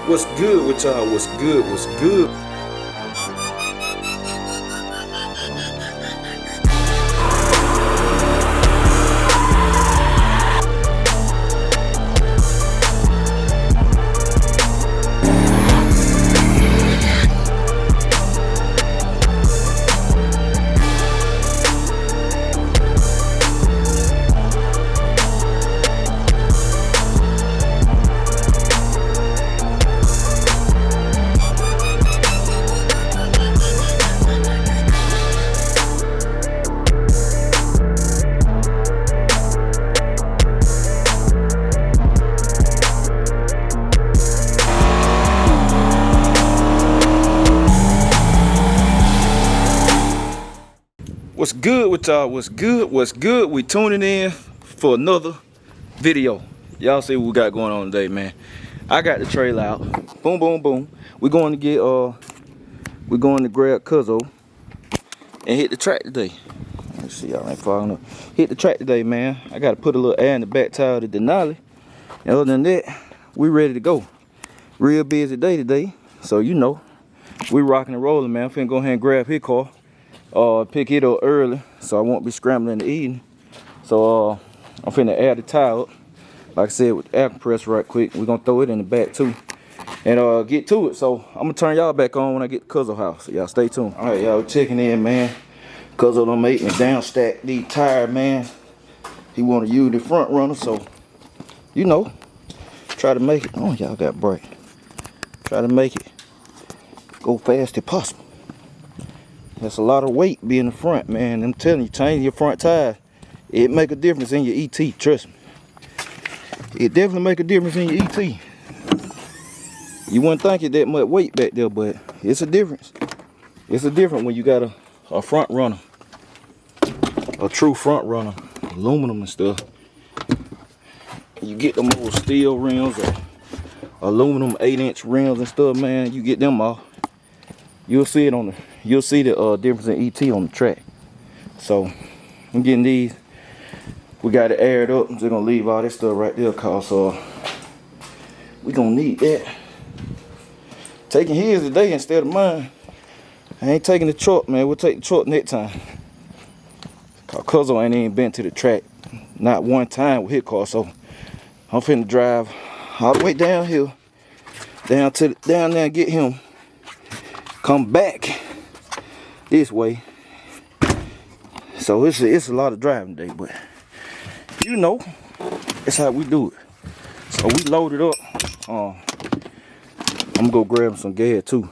What's good with y'all? What's good? What's good? What's good with y'all? What's good? What's good? We tuning in for another video. Y'all see what we got going on today, man. I got the trailer out. Boom, boom, boom. We're going to grab Cuzo and hit the track today. Let's see, y'all ain't following up. Hit the track today, man. I got to put a little air in the back tire of the Denali. And other than that, we ready to go. Real busy day today. So you know, we rocking and rolling, man. I'm finna go ahead and grab his car. Pick it up early, so I won't be scrambling in the evening. So I'm finna add the tire up, like I said, with the air compressor right quick. We're gonna throw it in the back too, and get to it. So I'm gonna turn y'all back on when I get to Cuzo house. So y'all stay tuned. All right, y'all checking in, man. Cuzo done make me down stack these tires, man. He wanna use the front runner, so you know, try to make it. Oh, y'all got bright. Try to make it go fast as possible. That's a lot of weight being in the front, man. I'm telling you, changing your front tires, it make a difference in your ET, trust me. It definitely make a difference in your ET. You wouldn't think it that much weight back there, but it's a difference. It's a difference when you got a front runner. A true front runner, aluminum and stuff. You get them old steel rims or aluminum 8-inch rims and stuff, man. You get them off. You'll see it on the. You'll see the difference in ET on the track. So I'm getting these. We got it aired up. I'm just gonna leave all this stuff right there, cause we gonna need that. Taking his today instead of mine. I ain't taking the truck, man. We'll take the truck next time. Cause Cuzo ain't even been to the track, not one time with his car. So I'm finna drive all the way down here, down there and get him. Come back this way. So it's a lot of driving today, but you know, that's how we do it. So we loaded up. I'm gonna go grab some gas too.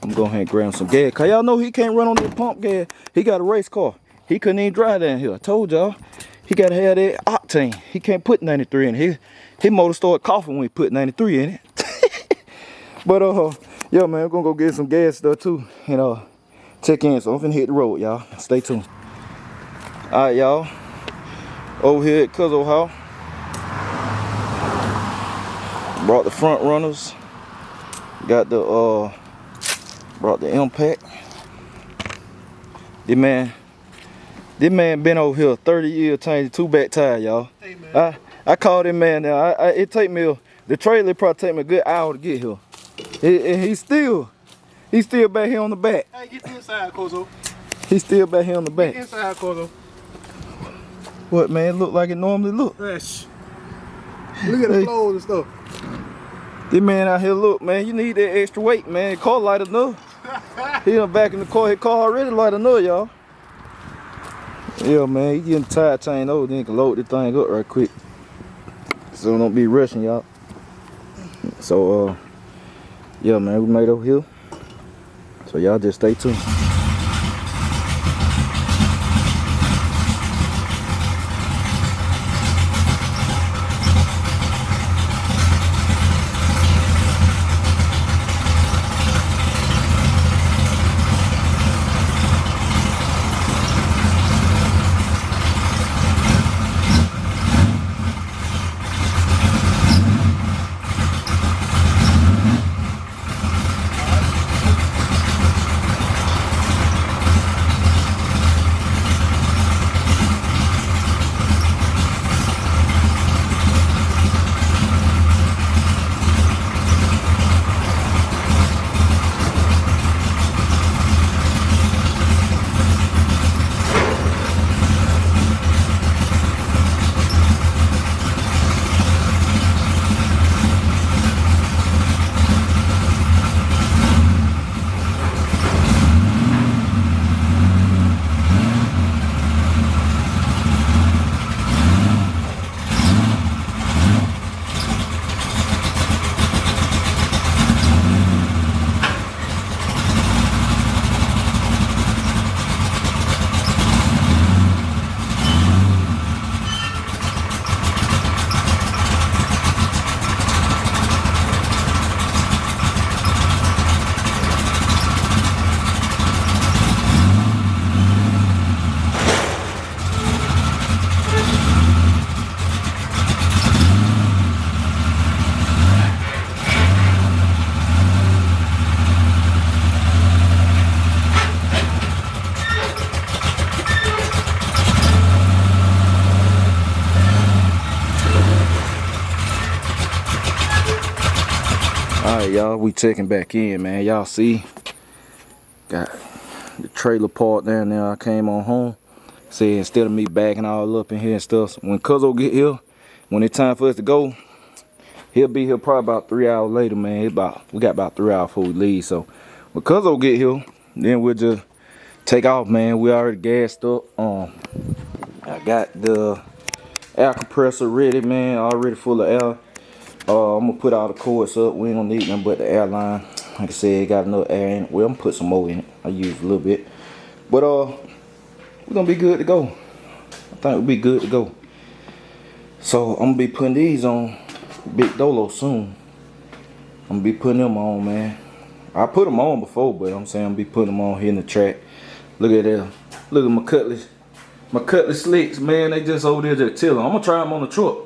I'm gonna go ahead and grab some gas. Cause y'all know he can't run on the pump gas. He got a race car. He couldn't even drive down here. I told y'all, he gotta have that octane. He can't put 93 in it. His motor started coughing when he put 93 in it. But yeah, man, we're gonna go get some gas stuff too, and check in. So I'm finna hit the road, y'all. Stay tuned. All right, y'all. Over here at Cuzo house. Brought the front runners. Got the brought the impact. This man been over here 30 years changing 2 back tires, y'all. Hey, man. I called him, man. Now it take me the trailer probably take me a good hour to get here. And he's still back here on the back. Hey, get inside, Cuzo. He's still back here on the back. Get inside, Cuzo. What, man? Look like it normally look. Fresh. Look at the flows and stuff. This man out here, look, man. You need that extra weight, man. Car light enough. He done back in the car. His car already light enough, y'all. Yeah, man. He getting tire chain over. Then he can load this thing up right quick. So don't be rushing, y'all. So yeah, man, we made over here. So y'all just stay tuned. Alright, y'all, we checking back in, man. Y'all see, got the trailer parked down there. I came on home. Said instead of me backing all up in here and stuff, when Cuzo get here, when it's time for us to go, he'll be here probably about 3 hours later, man. We got about 3 hours before we leave. So when Cuzo get here, then we'll just take off, man. We already gassed up. I got the air compressor ready, man. Already full of air. I'm gonna put all the cords up. We ain't gonna need nothing but the air line. Like I said, got enough air in it. Well, I'm gonna put some more in it. I use a little bit, but we're gonna be good to go. I think we'll be good to go. So I'm gonna be putting these on Big Dolo soon. I'm gonna be putting them on, man. I put them on before, but I'm saying I'm gonna be putting them on here in the track. Look at that. Look at my Cutlass. My Cutlass slicks, man. They just over there just chilling. I'm gonna try them on the truck.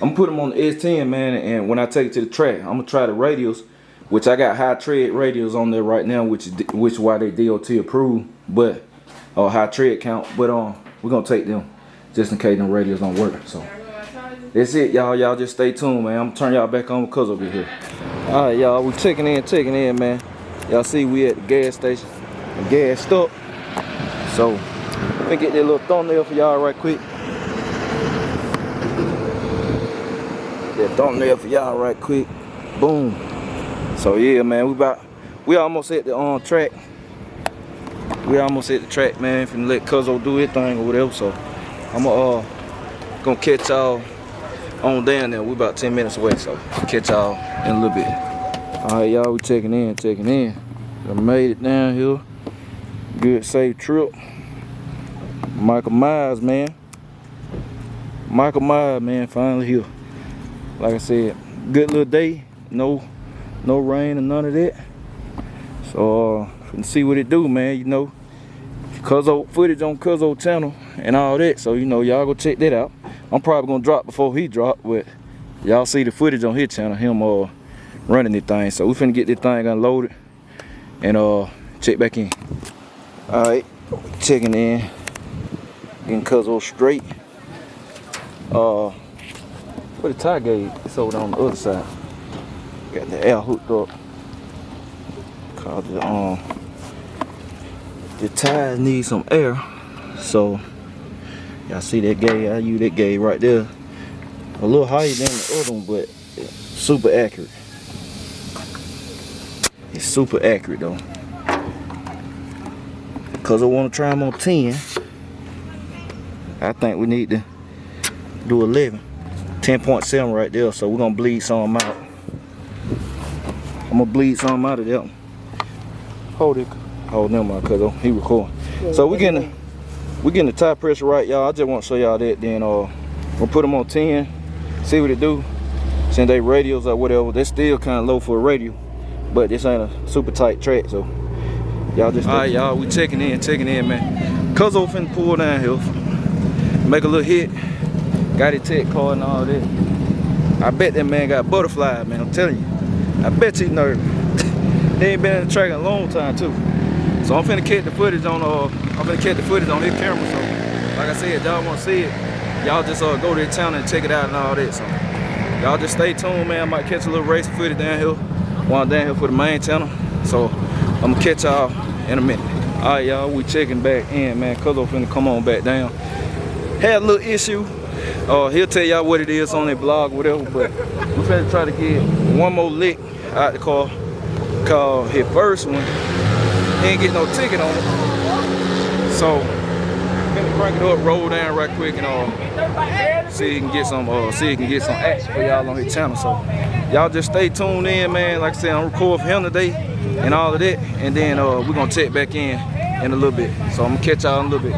I'm gonna put them on the S10, man, and when I take it to the track, I'm gonna try the radials, which I got high tread radials on there right now, which why they DOT approved, but high tread count. But we're gonna take them just in case them radials don't work. So that's it, y'all. Y'all just stay tuned, man. I'm gonna turn y'all back on because over here. All right, y'all. We checking in, man. Y'all see we at the gas station, the gas up. So let me get that little thumbnail for y'all right quick. That thumbnail for y'all right quick. Boom. So yeah, man, we almost at the track. We almost at the track, man. Finna let Cuzo do his thing or whatever. So I'm gonna catch y'all on down there. We about 10 minutes away, so catch y'all in a little bit. Alright, y'all, we checking in. I made it down here. Good safe trip. Michael Myers, man. Finally here. Like I said, good little day. No rain and none of that. So let's see what it do, man. You know, Cuzo footage on Cuzo channel and all that. So you know, y'all go check that out. I'm probably gonna drop before he drop, but y'all see the footage on his channel, him running this thing. So we finna get this thing unloaded and check back in. Alright, checking in. Getting Cuzo straight. Where the tire gauge? It's over on the other side. Got the air hooked up. Cause the tires need some air. So y'all see that gauge? I use that gauge right there. A little higher than the other one, but it's super accurate. It's super accurate though. Cause I want to try them on 10. I think we need to do 11. 10.7 right there, so we're gonna bleed some out. I'm gonna bleed some out of them. Hold them out, cause he recording. So we getting the tire pressure right, y'all. I just want to show y'all that. Then we'll put them on 10, see what it do. Since they radials or whatever, they're still kind of low for a radial, but this ain't a super tight track, so y'all just. All right, y'all, we checking in, man. Cuzo finna pull down here, make a little hit. Got his tech card and all that. I bet that man got butterflies, man. I'm telling you. I bet he's nervous. He ain't been in the track in a long time too. So I'm finna catch the footage on his camera. So like I said, y'all wanna see it, y'all just go to the channel and check it out and all that. So y'all just stay tuned, man. I might catch a little race footage down here while I'm down here for the main channel. So I'm gonna catch y'all in a minute. Alright, y'all, we checking back in, man. Cuzo finna come on back down. Had a little issue. He'll tell y'all what it is on their blog, whatever, but we're finna try to get one more lick out the car. Cause his first one, he ain't get no ticket on it. So finna crank it up, roll down right quick, and see if he can get some action for y'all on his channel. So y'all just stay tuned in, man. Like I said, I'm recording for him today and all of that, and then we're gonna check back in a little bit. So I'm gonna catch y'all in a little bit.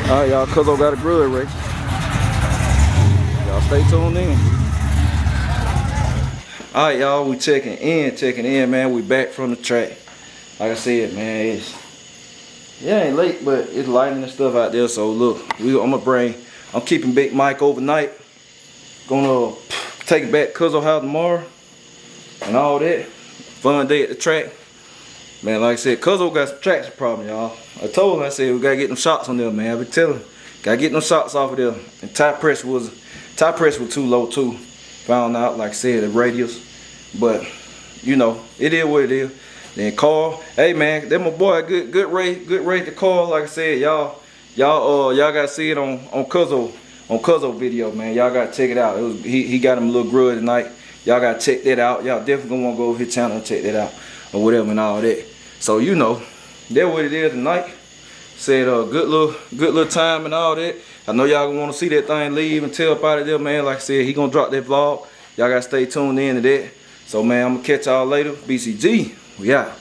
Alright, y'all, Cuzo got a grudge race. Y'all stay tuned in. Alright, y'all, we checking in, man. We back from the track. Like I said, man, it ain't late, but it's lighting and stuff out there. So look, I'm keeping Big Mike overnight. Gonna take it back to Cuzo house tomorrow and all that. Fun day at the track. Man, like I said, Cuzo got some traction problem, y'all. I told him, I said, we gotta get them shots on there, man. I been telling him, gotta get them shots off of there. And tire pressure was too low too. Found out, like I said, the radius. But you know, it is what it is. Then Carl, hey man, that my boy, good rate to Carl. Like I said, y'all gotta see it on Cuzo video, man. Y'all gotta check it out. He got him a little grudge tonight. Y'all gotta check that out. Y'all definitely gonna wanna go over his channel and check that out or whatever and all that. So you know, that's what it is tonight. Said good little time and all that. I know y'all gonna wanna see that thing leave and tell up out of there, man. Like I said, he gonna drop that vlog. Y'all gotta stay tuned in to that. So man, I'm gonna catch y'all later. BCG, we out.